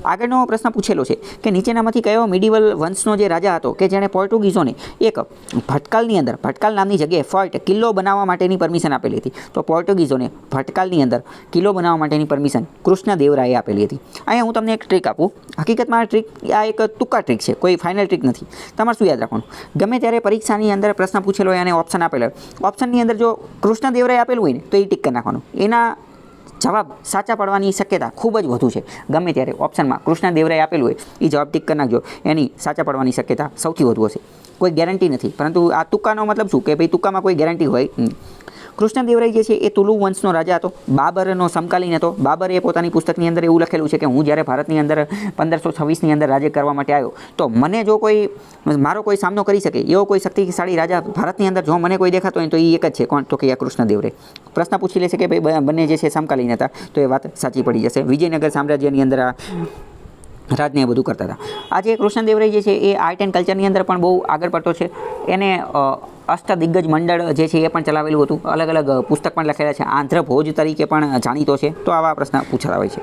આગળનો પ્રશ્ન પૂછેલો છે કે નીચેનામાંથી કયો મિડિવલ વંશનો જે રાજા હતો કે જેણે પોર્ટુગીઝોને એક ભટકાલ નામની જગ્યાએ ફોર્ટ કિલ્લો બનાવવા માટેની પરમિશન આપેલી હતી? તો પોર્ટુગીઝોને ભટકાલની અંદર કિલ્લો બનાવવા માટેની પરમિશન કૃષ્ણદેવરાયે આપેલી હતી. અહીંયા હું તમને એક ટ્રીક આપું. હકીકતમાં આ એક ટૂંકા ટ્રીક છે, કોઈ ફાઇનલ ટ્રીક નથી. તમારે શું યાદ રાખવાનું? ગમે ત્યારે પરીક્ષાની અંદર પ્રશ્ન પૂછેલો હોય અને ઓપ્શન આપેલો હોય, ઓપ્શનની અંદર જો કૃષ્ણદેવરાય આપેલું હોય ને તો એ ટીક કરી નાખવાનું. એના જવાબ સાચા પડવાની શક્યતા ખૂબ જ વધુ છે. ગમે ત્યારે ઓપ્શનમાં કૃષ્ણદેવરાય આપેલું હોય એ જવાબ ટીક કરી નાખજો, એની સાચા પડવાની શક્યતા સૌથી વધુ હશે. કોઈ ગેરંટી નથી, પરંતુ આ તુક્કાનો મતલબ શું કે ભાઈ તુક્કામાં કોઈ ગેરંટી હોય નહીં. કૃષ્ણદેવરાય જે છે એ તુલુ વંશનો રાજા હતો, બાબરનો સમકાલીન હતો. બાબરે પોતાની પુસ્તકની અંદર એવું લખેલું છે કે હું જ્યારે ભારતની અંદર 1526ની અંદર રાજ્ય કરવા માટે આવ્યો તો મને જો મારો કોઈ સામનો કરી શકે એવો કોઈ શક્તિશાળી રાજા ભારતની અંદર જો મને કોઈ દેખાતો હોય તો એ એક જ છે. કોણ? તો કે કૃષ્ણદેવરાય. પ્રશ્ન પૂછી લેશે કે ભાઈ બંને જે છે સમકાલીન હતા, તો એ વાત સાચી પડી જશે. વિજયનગર સામ્રાજ્યની અંદર આ રાજને એ બધું કરતા હતા. આજે કૃષ્ણદેવરાય જે છે એ આર્ટ એન્ડ કલ્ચરની અંદર પણ બહુ આગળ પડતો છે. એને અષ્ટદિગ્ગજ મંડળ જે છે એ પણ ચલાવેલું હતું. અલગ અલગ પુસ્તક પણ લખેલા છે. આંધ્ર ભોજ તરીકે પણ જાણીતો છે. તો આવા પ્રશ્ન પૂછાતા હોય છે.